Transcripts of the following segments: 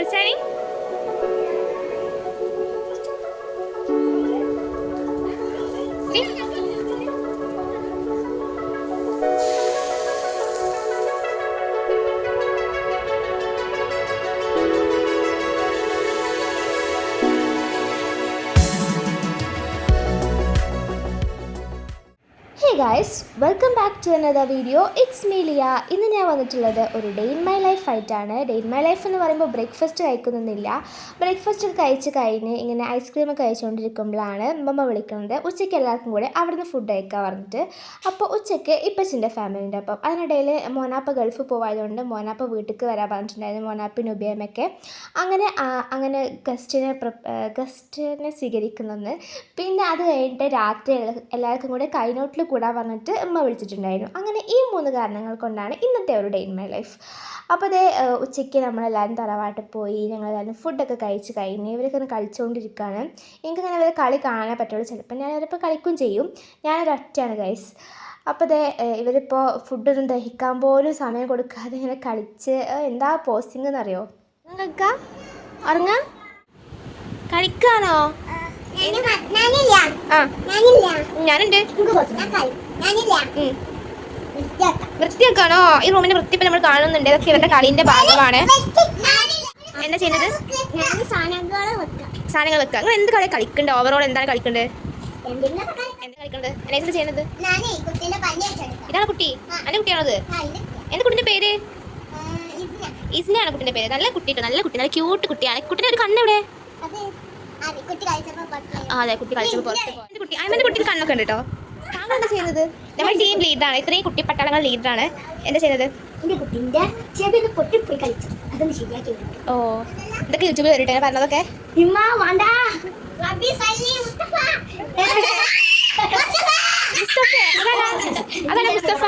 Understanding? Hey guys, welcome back to another video. It's me Lia. ഇന്ന് ഞാൻ വന്നിട്ടുള്ളത് ഒരു ഡേ ഇൻ മൈ ലൈഫ് ആയിട്ടാണ്. ഡേ ഇൻ മൈ ലൈഫ് എന്ന് പറയുമ്പോൾ ബ്രേക്ക്ഫാസ്റ്റ് കഴിക്കുന്നൊന്നുമില്ല. ബ്രേക്ക്ഫാസ്റ്റ് ഒക്കെ കഴിച്ച് കഴിഞ്ഞ് ഇങ്ങനെ ഐസ്ക്രീമൊക്കെ കഴിച്ചുകൊണ്ടിരിക്കുമ്പോഴാണ് അമ്മമ്മ വിളിക്കുന്നത്. ഉച്ചയ്ക്ക് എല്ലാവർക്കും കൂടെ അവിടുന്ന് ഫുഡ് കഴിക്കാൻ പറഞ്ഞിട്ട്. അപ്പോൾ ഉച്ചയ്ക്ക് ഇപ്പച്ചിൻ്റെ ഫാമിലിൻ്റെ അപ്പം അതിനിടയിൽ മോനാപ്പ ഗൾഫ് പോയതുകൊണ്ട് മോനാപ്പ വീട്ടിലേക്ക് വരാൻ പറഞ്ഞിട്ടുണ്ടായിരുന്നു. മോനാപ്പിനും ഉപയമൊക്കെ അങ്ങനെ ഗസ്റ്റിനെ സ്വീകരിക്കുന്നൊന്ന്. പിന്നെ അത് കഴിഞ്ഞിട്ട് രാത്രി എല്ലാവർക്കും കൂടെ കൈനോട്ടിൽ കൂടാൻ പറഞ്ഞിട്ട് അമ്മ വിളിച്ചിട്ടുണ്ടായിരുന്നു. അങ്ങനെ ഈ 3 കാരണങ്ങൾ കൊണ്ടാണ് ഇന്നത്തെ ഒരു ഡേ ഇൻ മൈ ലൈഫ്. അപ്പോൾ അതേ ഉച്ചയ്ക്ക് നമ്മളെല്ലാവരും തറവാട്ടിൽ പോയി ഞങ്ങളെല്ലാവരും ഫുഡൊക്കെ കഴിച്ച് കഴിഞ്ഞ് ഇവരൊക്കെ ഒന്ന് കളിച്ചുകൊണ്ടിരിക്കുകയാണ്. എനിക്കങ്ങനെ ഇവരെ കളി കാണാനേ പറ്റുള്ളൂ. ചിലപ്പോൾ ഞാൻ ഇവരിപ്പോൾ കളിക്കും ചെയ്യും. ഞാനൊരൊറ്റയാണ് ഗൈസ്. അപ്പോൾ അതേ ഇവരിപ്പോൾ ഫുഡൊന്നും ദഹിക്കാൻ പോലും സമയം കൊടുക്കാതെ ഇങ്ങനെ കളിച്ച് എന്താ പോസ്റ്റിംഗ് എന്നറിയോ? നിങ്ങൾക്ക് ഉറങ്ങാം കളിക്കാനോ? ഞാനുണ്ട്. വൃത്തിയാക്കാണോ? ഈ റൂമിന്റെ വൃത്തി ഇപ്പം നമ്മൾ കാണുന്നുണ്ട്. ഇതൊക്കെ ഇവരുടെ കളീൻ്റെ ഭാഗമാണ്. എന്താ ചെയ്യുന്നത്? സാധനങ്ങൾ വെക്കുക. നിങ്ങൾ എന്ത് കളി കളിക്കണ്ടേ? ഓവറോൾ എന്താണ് കളിക്കണ്ടേ? എന്താ കളിക്കണ്ടത്? എന്നാ ചെയ്യുന്നത്? ഇതാണ് കുട്ടി. എൻ്റെ കുട്ടിയാണത്. എൻ്റെ കുട്ടിൻ്റെ പേര് ഇസ്നയാണ്. കുട്ടിൻ്റെ പേര്. നല്ല കുട്ടി, നല്ല കുട്ടി, നല്ല ക്യൂട്ട് കുട്ടിയാണ്. കുട്ടിയുടെ ഒരു കണ്ണെവിടെ? അതെ, കുട്ടി കളിച്ചപ്പോൾ പുറത്ത് പോയി. കുട്ടി അതിൻ്റെ കുട്ടിക്ക് കണ്ണൊക്കെ ഉണ്ട് കേട്ടോ. താങ്കൾ എന്താ ചെയ്യുന്നത്? നമ്മൾ ടീം ലീഡറാണ്. ഇത്രയും കുട്ടി പട്ടാളങ്ങൾ ലീഡറാണ്. എന്താ ചെയ്യുന്നത്? ഓ, ഇതൊക്കെ യൂട്യൂബിൽ വരട്ടെ പറഞ്ഞതൊക്കെ. അതാണ് മുസ്തഫ.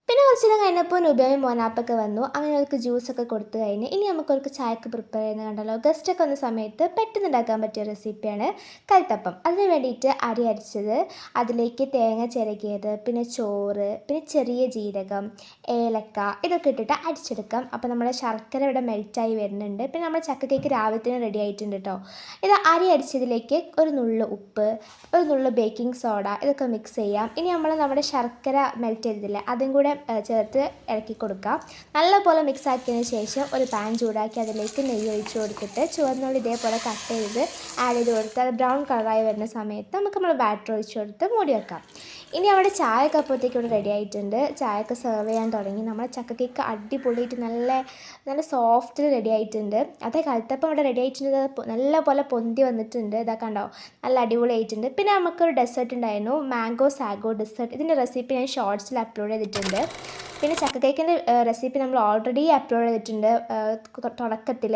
പിന്നെ കുറച്ച് നേരം കഴിഞ്ഞപ്പോൾ നുബിയും മോനാപ്പൊക്കെ വന്നു. അങ്ങനെ അവർക്ക് ജ്യൂസൊക്കെ കൊടുത്തു കഴിഞ്ഞ് ഇനി നമുക്കവർക്ക് ചായക്ക് പ്രിപ്പയർ ചെയ്യുന്നത് കണ്ടല്ലോ. ഗസ്റ്റൊക്കെ വന്ന സമയത്ത് പെട്ടെന്ന് ഉണ്ടാക്കാൻ പറ്റിയ റെസിപ്പിയാണ് കൽത്തപ്പം. അതിന് വേണ്ടിയിട്ട് അരി അരിച്ചത്, അതിലേക്ക് തേങ്ങ ചിരകിയത്, പിന്നെ ചോറ്, പിന്നെ ചെറിയ ജീരകം, ഏലക്ക ഇതൊക്കെ ഇട്ടിട്ട് അരിച്ചെടുക്കാം. അപ്പോൾ നമ്മുടെ ശർക്കര ഇവിടെ മെൽറ്റായി വരുന്നുണ്ട്. പിന്നെ നമ്മുടെ ചക്ക കേക്ക് രാവിലത്തിന് റെഡി ആയിട്ടുണ്ട് കേട്ടോ. ഇത് അരി അരിച്ചതിലേക്ക് ഒരു നുള്ളു ഉപ്പ്, ഒരു നുള്ളു ബേക്കിംഗ് സോഡ ഇതൊക്കെ മിക്സ് ചെയ്യാം. ഇനി നമ്മുടെ ശർക്കര മെൽറ്റ് ചെയ്തില്ലേ അതും കൂടെ ചേർത്ത് ഇളക്കി കൊടുക്കാം. നല്ലപോലെ മിക്സ് ആക്കിയതിന് ശേഷം ഒരു പാൻ ചൂടാക്കി അതിലേക്ക് നെയ്യ് ഒഴിച്ച് കൊടുത്തിട്ട് ചുവന്നുള്ളി ഇതേപോലെ കട്ട് ചെയ്ത് ആഡ് ചെയ്ത് കൊടുത്ത് അത് ബ്രൗൺ കളറായി വരുന്ന സമയത്ത് നമുക്ക് നമ്മൾ ബാറ്റർ ഒഴിച്ച് കൊടുത്ത് മൂടി വെക്കാം. ഇനി അവിടെ ചായയൊക്കെ അപ്പോഴത്തേക്ക് ഇവിടെ റെഡി ആയിട്ടുണ്ട്. ചായയൊക്കെ സെർവ് ചെയ്യാൻ തുടങ്ങി. നമ്മുടെ ചക്ക കേക്ക് അടിപൊളിയായിട്ട് നല്ല സോഫ്റ്റിൽ റെഡി ആയിട്ടുണ്ട്. അതേ കൽത്തപ്പം ഇവിടെ റെഡി ആയിട്ടുണ്ട്. നല്ല പോലെ പൊന്തി വന്നിട്ടുണ്ട്. ഇതൊക്കെ ഉണ്ടോ, നല്ല അടിപൊളിയായിട്ടുണ്ട്. പിന്നെ നമുക്കൊരു ഡെസേർട്ട് ഉണ്ടായിരുന്നു, മാംഗോ സാഗോ ഡെസേർട്ട്. ഇതിൻ്റെ റെസിപ്പി ഞാൻ ഷോർട്സിൽ അപ്ലോഡ് ചെയ്തിട്ടുണ്ട്. പിന്നെ ചക്ക കേക്കിൻ്റെ റെസിപ്പി നമ്മൾ ഓൾറെഡി അപ്ലോഡ് ചെയ്തിട്ടുണ്ട് തുടക്കത്തിൽ.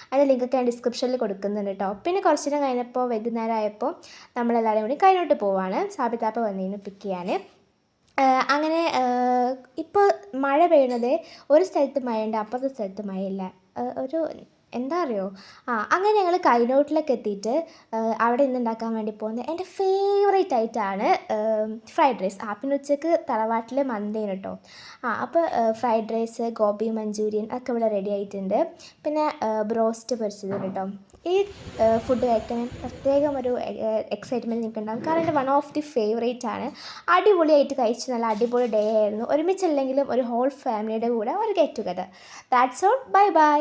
അതിൻ്റെ ലിങ്കൊക്കെ ഞാൻ ഡിസ്ക്രിപ്ഷനിൽ കൊടുക്കുന്നുണ്ട് കേട്ടോ. പിന്നെ കുറച്ച് നേരം കഴിഞ്ഞപ്പോൾ വൈകുന്നേരം ആയപ്പോൾ നമ്മളെല്ലാവരും കൂടി കൈനോട്ട് പോവാണ്. സാബിതാപ്പ വന്നിരുന്നു പിക്ക് ചെയ്യാൻ. അങ്ങനെ ഇപ്പോൾ മഴ പെയ്യുന്നത് ഒരു സ്ഥലത്ത് മഴയുണ്ട്, അപ്പുറത്തെ സ്ഥലത്ത് മഴയില്ല. ഒരു എന്താ അറിയോ, അങ്ങനെ ഞങ്ങൾ കൈനോട്ടിലൊക്കെ എത്തിയിട്ട് അവിടെ ഇന്ന് ഉണ്ടാക്കാൻ വേണ്ടി പോകുന്നത് എൻ്റെ ഫേവറേറ്റ് ആയിട്ടാണ് ഫ്രൈഡ് റൈസ്. പിന്നെ ഉച്ചക്ക് തറവാട്ടിൽ മന്തേന് കേട്ടോ. അപ്പോൾ ഫ്രൈഡ് റൈസ്, ഗോബി മഞ്ചൂരിയൻ ഒക്കെ ഇവിടെ റെഡി ആയിട്ടുണ്ട്. പിന്നെ ബ്രോസ്റ്റ് പൊരിച്ചത് കേട്ടോ. ഈ ഫുഡ് കഴിക്കാൻ പ്രത്യേകം ഒരു എക്സൈറ്റ്മെൻറ്റ് നിൽക്കുന്നുണ്ടാകും. കാരണം എൻ്റെ വൺ ഓഫ് ദി ഫേവറേറ്റ് ആണ്. അടിപൊളിയായിട്ട് കഴിച്ച് നല്ല അടിപൊളി ഡേ ആയിരുന്നു. ഒരുമിച്ചല്ലെങ്കിലും ഒരു ഹോൾ ഫാമിലിയുടെ കൂടെ ഒരു get together. That's all. Bye bye.